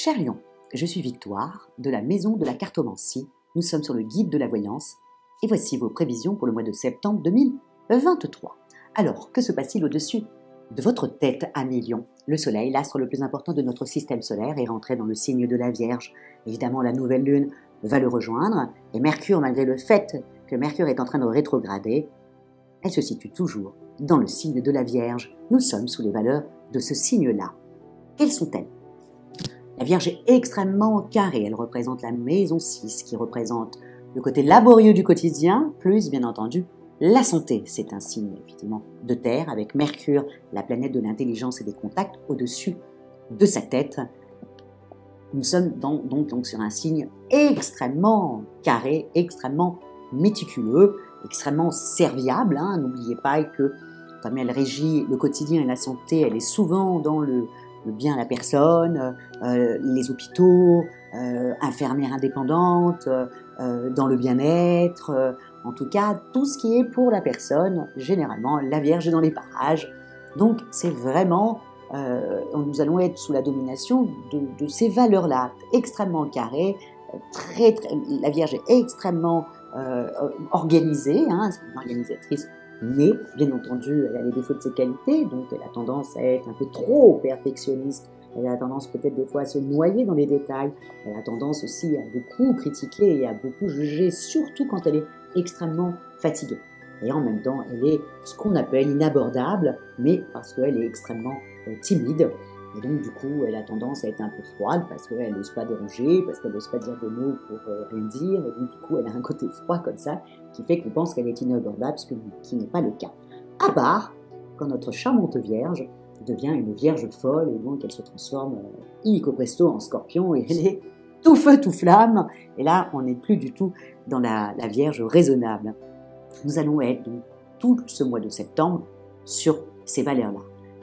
Cher Lion, je suis Victoire, de la Maison de la Cartomancie. Nous sommes sur le guide de la voyance et voici vos prévisions pour le mois de septembre 2023. Alors, que se passe-t-il au-dessus de votre tête, ami Lion? Le Soleil, l'astre le plus important de notre système solaire, est rentré dans le signe de la Vierge. Évidemment, la nouvelle lune va le rejoindre et Mercure, malgré le fait que Mercure est en train de rétrograder, elle se situe toujours dans le signe de la Vierge. Nous sommes sous les valeurs de ce signe-là. Quelles sont-elles? La Vierge est extrêmement carrée, elle représente la maison 6, qui représente le côté laborieux du quotidien, plus bien entendu la santé. C'est un signe effectivement de terre, avec Mercure, la planète de l'intelligence et des contacts, au-dessus de sa tête. Nous sommes donc sur un signe extrêmement carré, extrêmement méticuleux, extrêmement serviable. N'oubliez pas que comme elle régit le quotidien et la santé, elle est souvent dans le bien à la personne, les hôpitaux, infirmières indépendantes, dans le bien-être, en tout cas tout ce qui est pour la personne, généralement la Vierge est dans les parages. Donc c'est vraiment, nous allons être sous la domination de ces valeurs-là, extrêmement carrées, la Vierge est extrêmement organisée, c'est une organisatrice. Mais, bien entendu, elle a les défauts de ses qualités, donc elle a tendance à être un peu trop perfectionniste, elle a tendance peut-être des fois à se noyer dans les détails, elle a tendance aussi à beaucoup critiquer et à beaucoup juger, surtout quand elle est extrêmement fatiguée. Et en même temps, elle est ce qu'on appelle inabordable, mais parce qu'elle est extrêmement timide. Et donc, du coup, elle a tendance à être un peu froide parce qu'elle n'ose pas déranger, parce qu'elle n'ose pas dire des mots pour rien dire. Et donc, du coup, elle a un côté froid comme ça qui fait qu'on pense qu'elle est inabordable, ce qui n'est pas le cas. À part quand notre charmante Vierge devient une Vierge folle et donc elle se transforme illico presto en Scorpion et elle est tout feu, tout flamme. Et là, on n'est plus du tout dans la Vierge raisonnable. Nous allons être donc tout ce mois de septembre sur ces valeurs-là.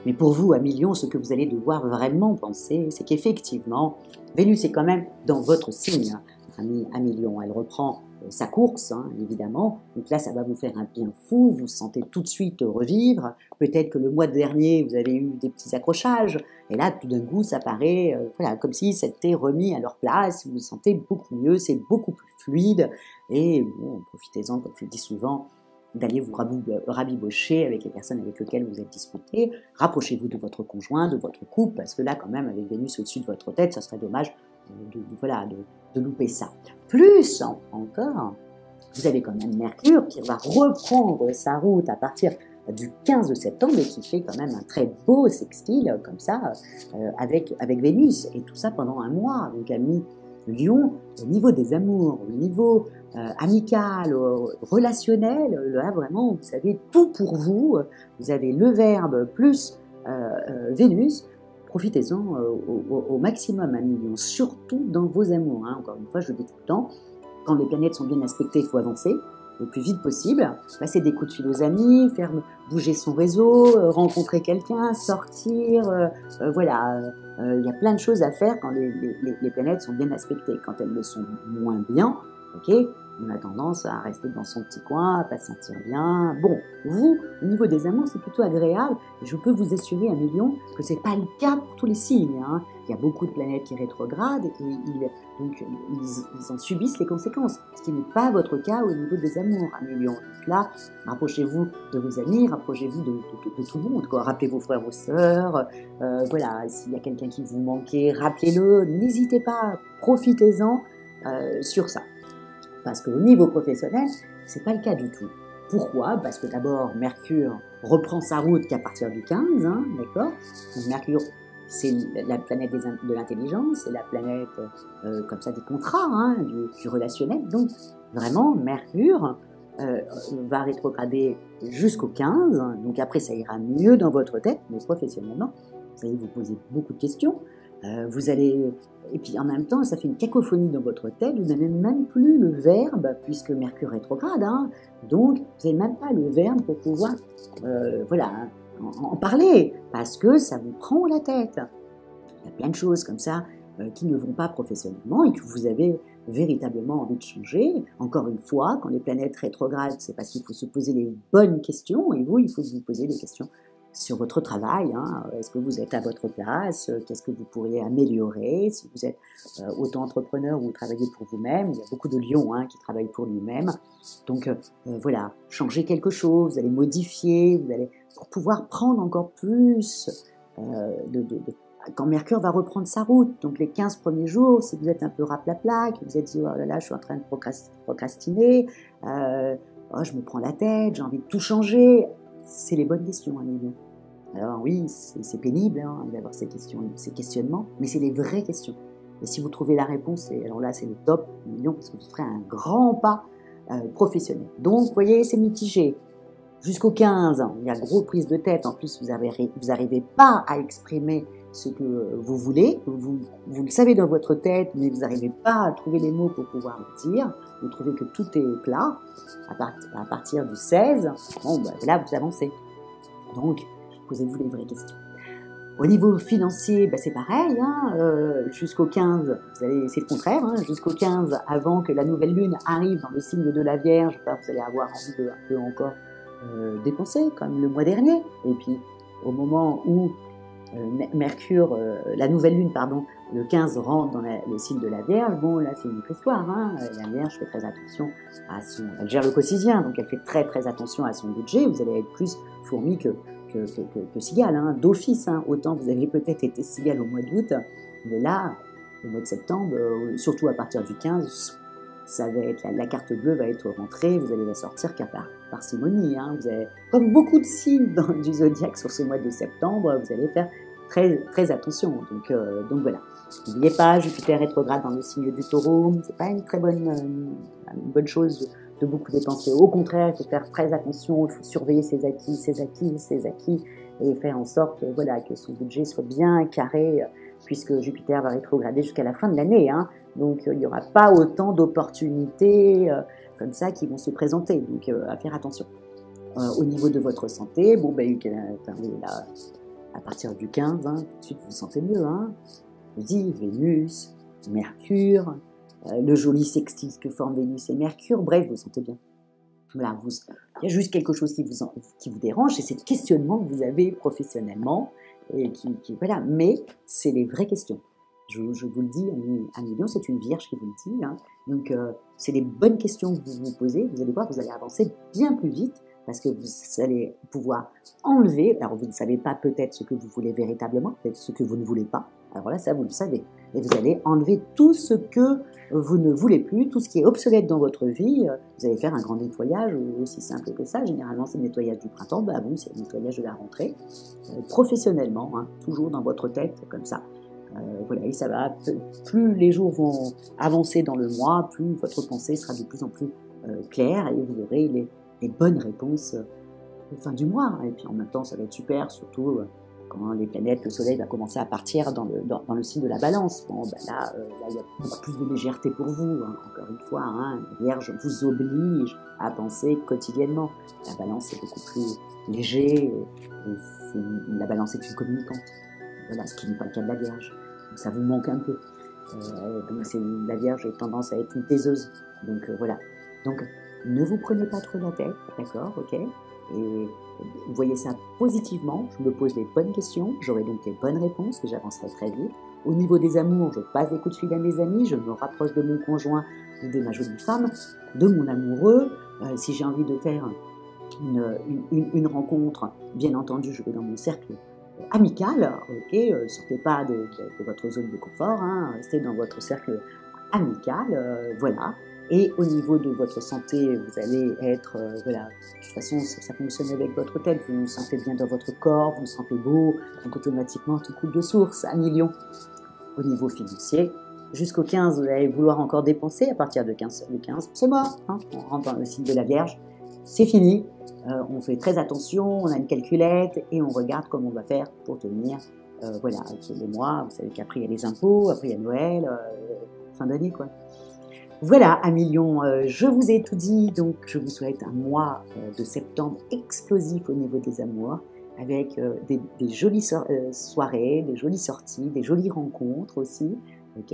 Mais pour vous, amis Lion, ce que vous allez devoir vraiment penser, c'est qu'effectivement, Vénus est quand même dans votre signe, ami Lion. Elle reprend sa course, évidemment. Donc là, ça va vous faire un bien fou. Vous sentez tout de suite revivre. Peut-être que le mois dernier, vous avez eu des petits accrochages. Et là, tout d'un coup, ça paraît comme si c'était remis à leur place. Vous vous sentez beaucoup mieux, c'est beaucoup plus fluide. Et bon, profitez-en, comme je le dis souvent, d'aller vous rabibocher avec les personnes avec lesquelles vous êtes disputés. Rapprochez-vous de votre conjoint, de votre couple, parce que là, quand même, avec Vénus au-dessus de votre tête, ça serait dommage de louper ça. Plus encore, vous avez quand même Mercure qui va reprendre sa route à partir du 15 septembre et qui fait quand même un très beau sextile comme ça avec Vénus, et tout ça pendant un mois. Donc, amis Lion, au niveau des amours, au niveau amical, relationnel, là vraiment, vous savez tout pour vous. Vous avez le Verbe plus Vénus. Profitez-en au maximum, amis Lion, surtout dans vos amours. Encore une fois, je le dis tout le temps, quand les planètes sont bien aspectées, il faut avancer le plus vite possible, passer des coups de fil aux amis, faire bouger son réseau, rencontrer quelqu'un, sortir, il y a plein de choses à faire quand les planètes sont bien aspectées. Quand elles le sont moins bien, on a tendance à rester dans son petit coin, à pas se sentir bien. Bon, vous, au niveau des amours, c'est plutôt agréable. Je peux vous assurer, amis Lion, que c'est pas le cas pour tous les signes. Il y a beaucoup de planètes qui rétrogradent et ils en subissent les conséquences. Ce qui n'est pas votre cas au niveau des amours, amis Lion. Donc là, rapprochez-vous de vos amis, rapprochez-vous de tout le monde. Rappelez vos frères, vos sœurs. S'il y a quelqu'un qui vous manquait, rappelez-le. N'hésitez pas, profitez-en sur ça. Parce qu'au niveau professionnel, c'est pas le cas du tout. Pourquoi? Parce que d'abord, Mercure reprend sa route qu'à partir du 15, d'accord? Donc Mercure, c'est la planète de l'intelligence, c'est la planète comme ça des contrats, du relationnel. Donc vraiment, Mercure va rétrograder jusqu'au 15. Donc après, ça ira mieux dans votre tête, mais professionnellement, vous allez vous poser beaucoup de questions. Et puis en même temps, ça fait une cacophonie dans votre tête, vous n'avez même plus le verbe, puisque Mercure rétrograde, donc vous n'avez même pas le verbe pour pouvoir en parler, parce que ça vous prend la tête. Il y a plein de choses comme ça qui ne vont pas professionnellement et que vous avez véritablement envie de changer. Encore une fois, quand les planètes rétrogradent, c'est parce qu'il faut se poser les bonnes questions, et vous, il faut vous poser des questions sur votre travail, hein. Est-ce que vous êtes à votre place? Qu'est-ce que vous pourriez améliorer? Si vous êtes auto-entrepreneur ou vous travaillez pour vous-même, il y a beaucoup de lions, hein, qui travaillent pour lui-même. Donc voilà, changer quelque chose, vous allez modifier, vous allez pour pouvoir prendre encore plus quand Mercure va reprendre sa route. Donc les 15 premiers jours, si vous êtes un peu raplapla, que vous êtes dit, oh là là, je suis en train de procrastiner, oh, je me prends la tête, j'ai envie de tout changer, c'est les bonnes questions, hein, Lilian. Alors oui, c'est pénible, hein, d'avoir ces questionnements, mais c'est les vraies questions. Et si vous trouvez la réponse, et alors là c'est le top, Lilian, parce que vous ferez un grand pas professionnel. Donc vous voyez, c'est mitigé. Jusqu'au 15, il y a gros prise de tête, en plus vous n'arrivez pas à exprimer ce que vous voulez, vous le savez dans votre tête, mais vous n'arrivez pas à trouver les mots pour pouvoir le dire, vous trouvez que tout est plat, à partir du 16, bon, ben, là vous avancez. Donc, posez-vous les vraies questions. Au niveau financier, ben c'est pareil, hein, jusqu'au 15, c'est le contraire, hein, jusqu'au 15, avant que la nouvelle lune arrive dans le signe de la Vierge, ben, vous allez avoir envie de un peu encore dépenser, comme le mois dernier. Et puis, au moment où Mercure, la nouvelle lune, pardon, le 15 rentre dans le signe de la Vierge, bon, là, c'est une autre histoire, hein. La Vierge fait très attention à elle gère le quotidien, donc elle fait très, très attention à son budget. Vous allez être plus fourmi que cigale, hein, d'office, hein. Autant vous aviez peut-être été cigale au mois d'août, mais là, au mois de septembre, surtout à partir du 15, ça va être la carte bleue va être rentrée, vous allez la sortir qu'à parcimonie, hein. Vous avez, comme beaucoup de signes du zodiaque sur ce mois de septembre, vous allez faire très, très attention. Donc voilà. N'oubliez pas, Jupiter rétrograde dans le signe du Taureau, c'est pas une très bonne chose de beaucoup dépenser. Au contraire, il faut faire très attention, il faut surveiller ses acquis, et faire en sorte, voilà, que son budget soit bien carré, puisque Jupiter va rétrograder jusqu'à la fin de l'année, hein. Donc il n'y aura pas autant d'opportunités comme ça qui vont se présenter. Donc à faire attention. Au niveau de votre santé, bon ben là, à partir du 15, hein, tout de suite vous vous sentez mieux, hein. Je vous dis, Vénus, Mercure, le joli sextile que forment Vénus et Mercure, bref, vous vous sentez bien. Voilà, il y a juste quelque chose qui vous dérange, c'est ce questionnement que vous avez professionnellement, et voilà, mais c'est les vraies questions. Je vous le dis, Ami Lion, c'est une Vierge qui vous le dit, hein. Donc c'est les bonnes questions que vous vous posez, vous allez voir, vous allez avancer bien plus vite, parce que vous allez pouvoir enlever, alors vous ne savez pas peut-être ce que vous voulez véritablement, peut-être ce que vous ne voulez pas, alors là, ça vous le savez, et vous allez enlever tout ce que vous ne voulez plus, tout ce qui est obsolète dans votre vie. Vous allez faire un grand nettoyage, aussi simple que ça, généralement c'est le nettoyage du printemps, bah vous c'est le nettoyage de la rentrée, professionnellement, hein, toujours dans votre tête, comme ça. Voilà, et ça va, plus les jours vont avancer dans le mois, plus votre pensée sera de plus en plus claire, et vous aurez les bonnes réponses fin du mois. Et puis en même temps, ça va être super, surtout quand les planètes, le soleil va commencer à partir dans le signe de la balance. Bon, ben là, il y a beaucoup plus de légèreté pour vous, hein, encore une fois, hein. La Vierge vous oblige à penser quotidiennement. La balance est beaucoup plus léger, la balance est une communicante. Voilà, ce qui n'est pas le cas de la Vierge. Donc ça vous manque un peu. Donc la Vierge a tendance à être une taiseuse. Donc voilà. Donc ne vous prenez pas trop la tête, d'accord, ok? Et vous voyez ça positivement, je me pose les bonnes questions, j'aurai donc les bonnes réponses, et j'avancerai très vite. Au niveau des amours, je passe des coups de fil à mes amis, je me rapproche de mon conjoint ou de ma jolie femme, de mon amoureux. Si j'ai envie de faire une rencontre, bien entendu, je vais dans mon cercle amical, ok, sortez pas de votre zone de confort, hein, restez dans votre cercle amical, voilà. Et au niveau de votre santé, vous allez être, voilà, de toute façon, ça fonctionne avec votre tête, vous vous sentez bien dans votre corps, vous vous sentez beau, donc automatiquement, tout coule de source, Ami Lion. Au niveau financier, jusqu'au 15, vous allez vouloir encore dépenser, à partir de 15, c'est mort, hein, on rentre dans le signe de la Vierge, c'est fini, on fait très attention, on a une calculette, et on regarde comment on va faire pour tenir, voilà, les mois, vous savez qu'après il y a les impôts, après il y a Noël, fin d'année, quoi. Voilà, Ami Lion, je vous ai tout dit, donc je vous souhaite un mois de septembre explosif au niveau des amours, avec des jolies soirées, des jolies sorties, des jolies rencontres aussi, ok,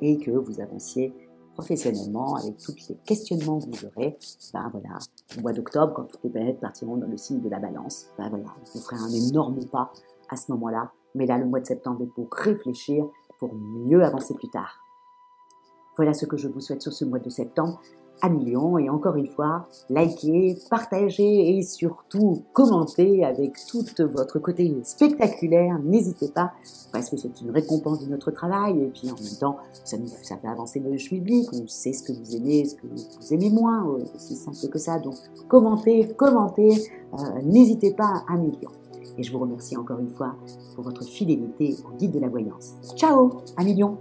et que vous avanciez professionnellement, avec tous les questionnements que vous aurez, ben voilà, au mois d'octobre, quand toutes les planètes partiront dans le signe de la balance, ben voilà, vous ferez un énorme pas à ce moment-là. Mais là, le mois de septembre est pour réfléchir, pour mieux avancer plus tard. Voilà ce que je vous souhaite sur ce mois de septembre à millions. Et encore une fois, likez, partagez et surtout commentez avec tout votre côté spectaculaire. N'hésitez pas, parce que c'est une récompense de notre travail. Et puis en même temps, ça fait avancer le schmilblick. On sait ce que vous aimez, ce que vous aimez moins. Aussi simple que ça. Donc commentez, n'hésitez pas à millions. Et je vous remercie encore une fois pour votre fidélité au guide de la voyance. Ciao, à millions!